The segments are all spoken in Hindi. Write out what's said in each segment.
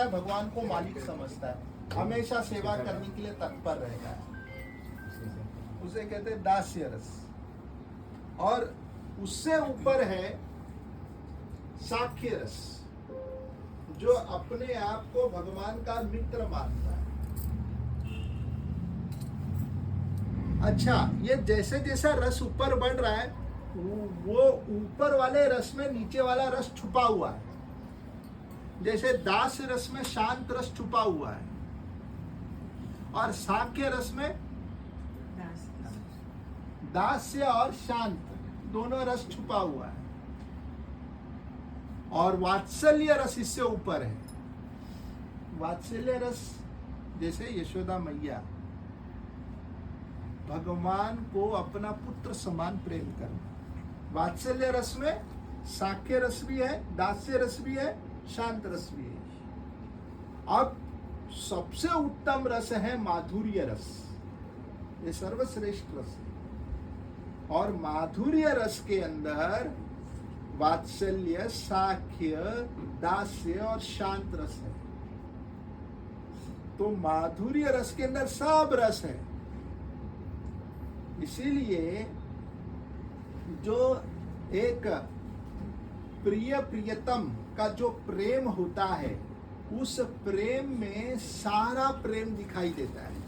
भगवान को मालिक समझता है, हमेशा सेवा करने के लिए तत्पर रहेगा, उसे कहते हैं दास्य रस। और उससे ऊपर है साख्य रस, जो अपने आप को भगवान का मित्र मानता है। अच्छा, ये जैसे जैसा रस ऊपर बढ़ रहा है, वो ऊपर वाले रस में नीचे वाला रस छुपा हुआ है। जैसे दास रस में शांत रस छुपा हुआ है, और साख्य रस में दास्य और शांत दोनों रस छुपा हुआ है। और वात्सल्य रस इससे ऊपर है। वात्सल्य रस जैसे यशोदा मैया भगवान को अपना पुत्र समान प्रेम करना। वात्सल्य रस में साख्य रस भी है, दास्य रस भी है, शांत रस भी है। अब सबसे उत्तम रस है माधुर्य रस, ये सर्वश्रेष्ठ रस है। और माधुर्य रस के अंदर वात्सल्य, साख्य, दास्य और शांत रस है। तो माधुर्य रस के अंदर सब रस है। इसीलिए जो एक प्रिय प्रियतम का जो प्रेम होता है, उस प्रेम में सारा प्रेम दिखाई देता है।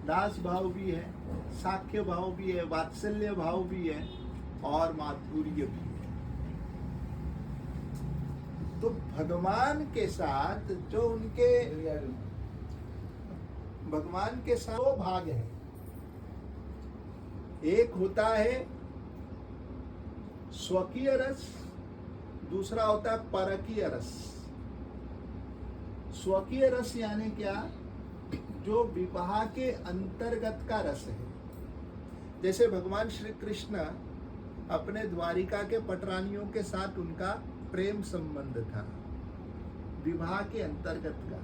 दास भाव भी है, साख्य भाव भी है, वात्सल्य भाव भी है, और माधुर्य भी है। तो भगवान के साथ जो उनके भगवान के साथ दो भाग है। एक होता है स्वकीय रस, दूसरा होता है परकीय रस। स्वकीय रस यानी क्या? जो विवाह के अंतर्गत का रस है। जैसे भगवान श्री कृष्ण अपने द्वारिका के पटरानियों के साथ उनका प्रेम संबंध था, विवाह के अंतर्गत का।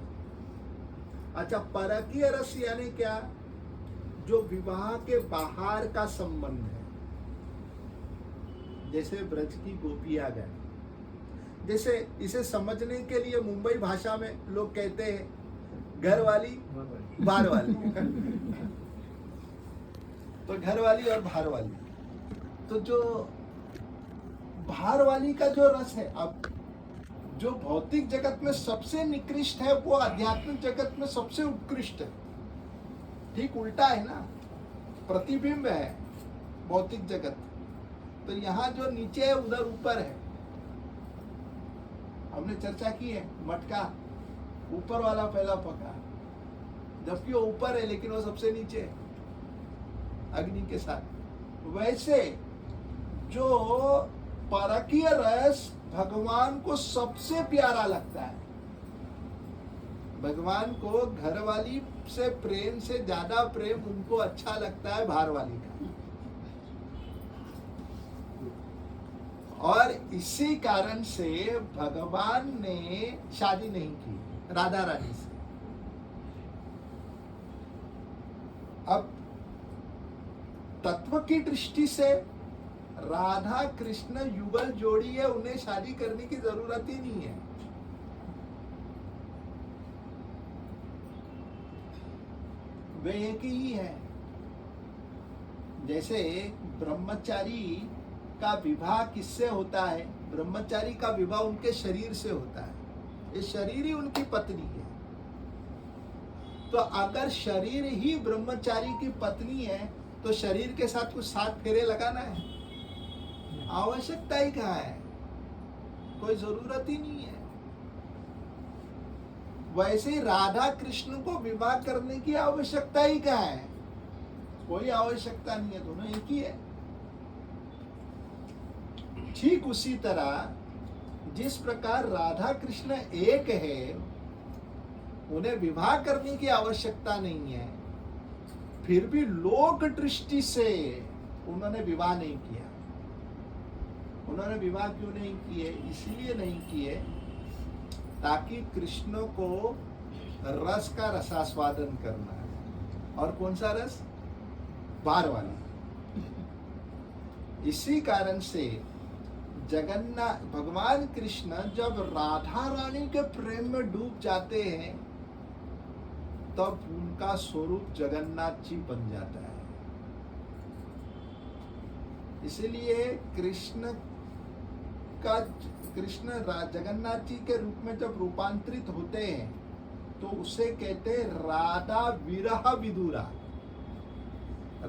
अच्छा, परकीय रस यानी क्या? जो विवाह के बाहर का संबंध है। जैसे ब्रज की गोपियां गण, जैसे इसे समझने के लिए मुंबई भाषा में लोग कहते हैं घर वाली बाहर वाली। तो घर वाली और बाहर वाली। तो जो बाहर वाली का जो रस है, अब जो भौतिक जगत में सबसे निकृष्ट है, वो आध्यात्मिक जगत में सबसे उत्कृष्ट है। ठीक उल्टा है ना, प्रतिबिंब है भौतिक जगत। तो यहाँ जो नीचे है उधर ऊपर है। हमने चर्चा की है, मटका ऊपर वाला पहला पका, जबकि वो ऊपर है लेकिन वो सबसे नीचे है अग्नि के साथ। वैसे जो परकीय रस भगवान को सबसे प्यारा लगता है। भगवान को घर वाली से प्रेम से ज्यादा प्रेम उनको अच्छा लगता है बाहर वाली का। और इसी कारण से भगवान ने शादी नहीं की राधा रानी से। अब तत्व की दृष्टि से राधा कृष्ण युगल जोड़ी है, उन्हें शादी करने की जरूरत ही नहीं है। वे एक ही है। जैसे ब्रह्मचारी का विवाह किससे होता है? ब्रह्मचारी का विवाह उनके शरीर से होता है। ये शरीर ही उनकी पत्नी है। तो अगर शरीर ही ब्रह्मचारी की पत्नी है, तो शरीर के साथ कुछ 7 फेरे लगाना है? आवश्यकता ही कहाँ है? कोई जरूरत ही नहीं है। वैसे ही राधा कृष्ण को विवाह करने की आवश्यकता ही कहाँ है? कोई आवश्यकता नहीं है, दोनों एक ही है। ठीक उसी तरह जिस प्रकार राधा कृष्ण एक है, उन्हें विवाह करने की आवश्यकता नहीं है, फिर भी लोक दृष्टि से उन्होंने विवाह नहीं किया। उन्होंने विवाह क्यों नहीं किए? इसलिए नहीं किए ताकि कृष्ण को रस का रसास्वादन करना है। और कौन सा रस? बाहर वाला। इसी कारण से जगन्नाथ भगवान कृष्ण जब राधा रानी के प्रेम में डूब जाते हैं तब उनका स्वरूप जगन्नाथ जी बन जाता है। इसलिए कृष्ण जगन्नाथ जी के रूप में जब रूपांतरित होते हैं तो उसे कहते हैं राधा विरह विदुरा।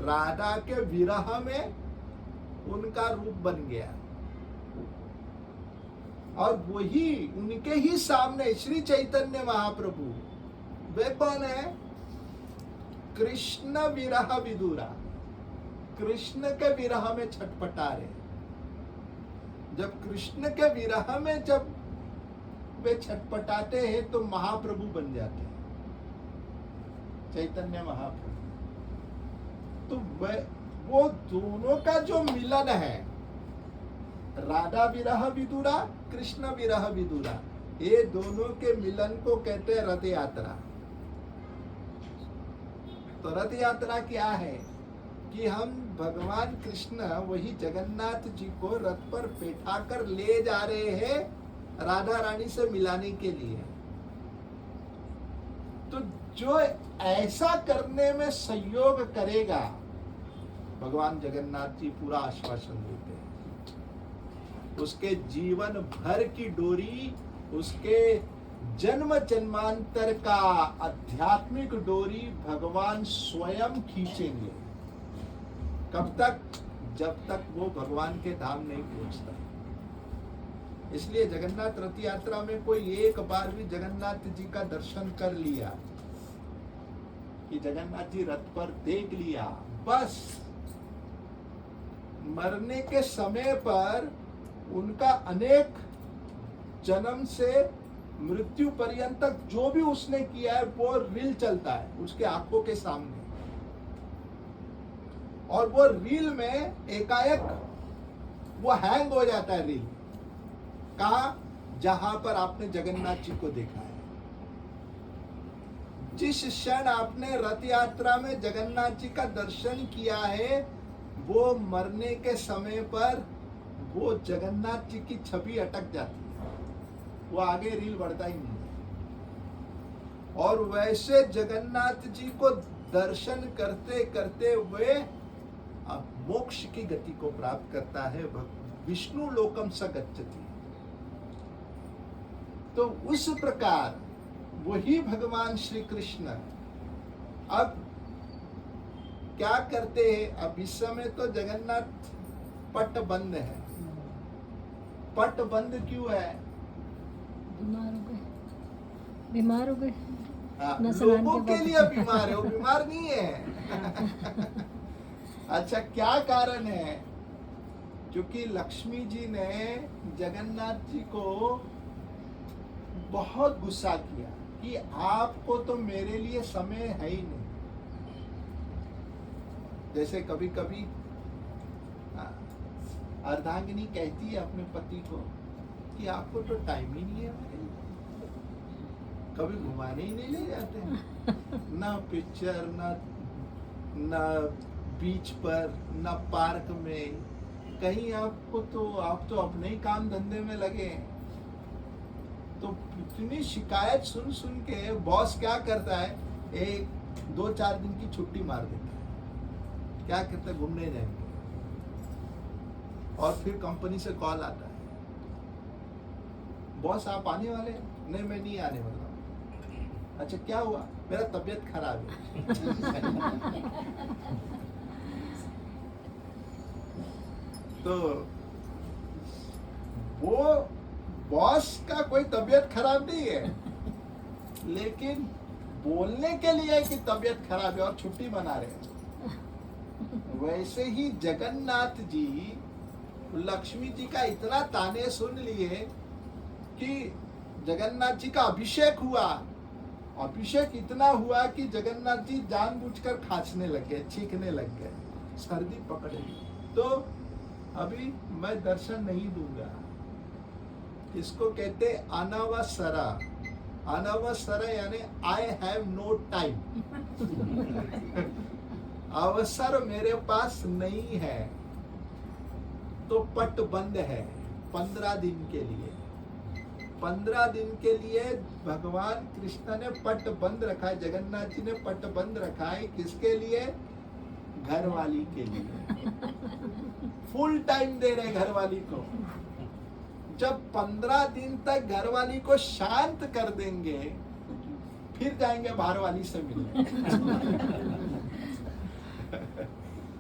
राधा के विरह में उनका रूप बन गया और वही उनके ही सामने श्री चैतन्य महाप्रभु वे कौन है? कृष्ण विरह विदुरा। कृष्ण के विरह में छटपटा रहे। जब कृष्ण के विरह में जब वे छटपटाते हैं तो महाप्रभु बन जाते हैं, चैतन्य महाप्रभु। तो वो दोनों का जो मिलन है, राधा विरह विदुरा, कृष्ण विरह विदुरा, ये दोनों के मिलन को कहते हैं रथ यात्रा। तो रथ यात्रा क्या है कि हम भगवान कृष्ण वही जगन्नाथ जी को रथ पर बैठा कर ले जा रहे हैं राधा रानी से मिलाने के लिए। तो जो ऐसा करने में सहयोग करेगा, भगवान जगन्नाथ जी पूरा आश्वासन देते हैं। उसके जीवन भर की डोरी, उसके जन्म जन्मांतर का आध्यात्मिक डोरी भगवान स्वयं खींचेंगे। कब तक? जब तक वो भगवान के धाम नहीं पहुंचता। इसलिए जगन्नाथ रथ यात्रा में कोई एक बार भी जगन्नाथ जी का दर्शन कर लिया कि जगन्नाथ जी रथ पर देख लिया, बस मरने के समय पर उनका अनेक जन्म से मृत्यु पर्यंत तक जो भी उसने किया है वो रील चलता है उसके आंखों के सामने। और वो रील में एकाएक वो हैंग हो जाता है रील। कहा? जहां पर आपने जगन्नाथ जी को देखा है। जिस क्षण आपने रथ यात्रा में जगन्नाथ जी का दर्शन किया है, वो मरने के समय पर वो जगन्नाथ जी की छवि अटक जाती है, वो आगे रील बढ़ता ही नहीं। और वैसे जगन्नाथ जी को दर्शन करते करते हुए अब मोक्ष की गति को प्राप्त करता है। विष्णु लोकम स गच्छति। तो उस प्रकार वही भगवान श्री कृष्ण अब क्या करते हैं? अब इस समय तो जगन्नाथ पट बंद है। पट बंद क्यों है? बीमार हो गए। लोगों के लिए बीमार है, वो बीमार नहीं है। अच्छा, क्या कारण है? क्योंकि लक्ष्मी जी ने जगन्नाथ जी को बहुत गुस्सा किया कि आपको तो मेरे लिए समय है ही नहीं। जैसे कभी कभी अर्धांगिनी कहती है अपने पति को कि आपको तो टाइम ही नहीं है मेरे लिए, कभी घुमाने ही नहीं ले जाते हैं। ना पिक्चर, ना बीच पर, ना पार्क में, कहीं आपको तो आप तो अपने ही काम धंधे में लगे हैं। तो इतनी शिकायत सुन सुन के बॉस क्या करता है? 1-2-4 दिन की छुट्टी मार देता है। क्या कहते हैं? घूमने जाएंगे। और फिर कंपनी से कॉल आता है, बॉस आप आने वाले हैं? नहीं, मैं नहीं आने वाला। अच्छा, क्या हुआ? मेरा तबीयत खराब है। तो वो बॉस का कोई तबीयत खराब नहीं है, लेकिन बोलने के लिए कि तबीयत खराब है और छुट्टी मना रहे हैं। वैसे ही जगन्नाथ जी लक्ष्मी जी का इतना ताने सुन लिए कि जगन्नाथ जी का अभिषेक हुआ। अभिषेक इतना हुआ कि जगन्नाथ जी जानबूझकर खांसने लग गए, छींकने लग गए, सर्दी पकड़ ली। तो अभी मैं दर्शन नहीं दूंगा। इसको कहते अनवसरा। अनवसरा यानी आई हैव नो टाइम। अवसर मेरे पास नहीं है। तो पट बंद है। 15 दिन के लिए, 15 दिन के लिए भगवान कृष्ण ने पट बंद रखा है, जगन्नाथ जी ने पट बंद रखा है। किसके लिए? घरवाली के लिए। फुल टाइम दे रहे घरवाली को। जब 15 दिन तक घरवाली को शांत कर देंगे, फिर जाएंगे बाहरवाली से मिलने।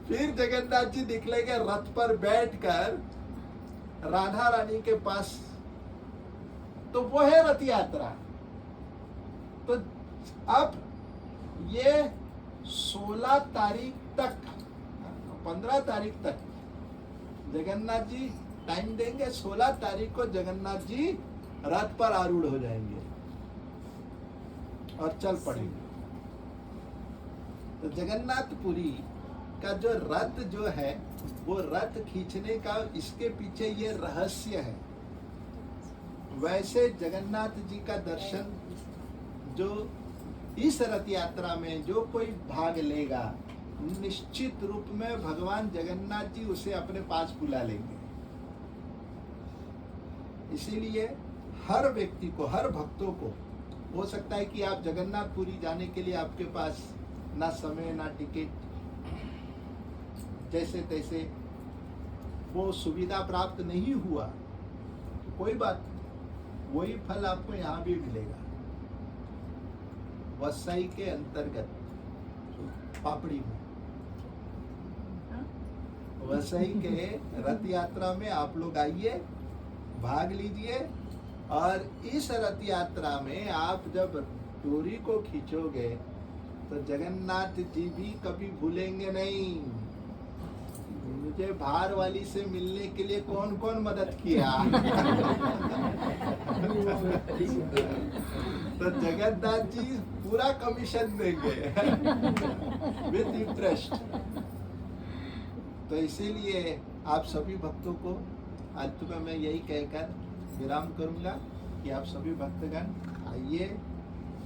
फिर जगन्नाथ जी निकलेंगे रथ पर बैठकर राधा रानी के पास। तो वो है रथ यात्रा। तो अब ये 16 तारीख तक, 15 तारीख तक जगन्नाथ जी टाइम देंगे। 16 तारीख को जगन्नाथ जी रथ पर आरूढ़ हो जाएंगे और चल पड़ेंगे। तो जगन्नाथपुरी का जो रथ जो है, वो रथ खींचने का इसके पीछे ये रहस्य है। वैसे जगन्नाथ जी का दर्शन जो इस रथ यात्रा में जो कोई भाग लेगा, निश्चित रूप में भगवान जगन्नाथ जी उसे अपने पास बुला लेंगे। इसीलिए हर व्यक्ति को, हर भक्तों को, हो सकता है कि आप जगन्नाथपुरी जाने के लिए आपके पास ना समय ना टिकट, जैसे तैसे वो सुविधा प्राप्त नहीं हुआ, कोई बात नहीं, वही फल आपको यहाँ भी मिलेगा। वसई के अंतर्गत पापड़ी में, वसई के रथ यात्रा में आप लोग आइए, भाग लीजिए। और इस रथ यात्रा में आप जब डोरी को खींचोगे तो जगन्नाथ जी भी कभी भूलेंगे नहीं, मुझे बाहर वाली से मिलने के लिए कौन कौन मदद किया। तो जगन्नाथ जी पूरा कमीशन देंगे विद इंटरेस्ट। तो इसीलिए आप सभी भक्तों को अंत में मैं यही कहकर विराम करूंगा कि आप सभी भक्तगण आइए,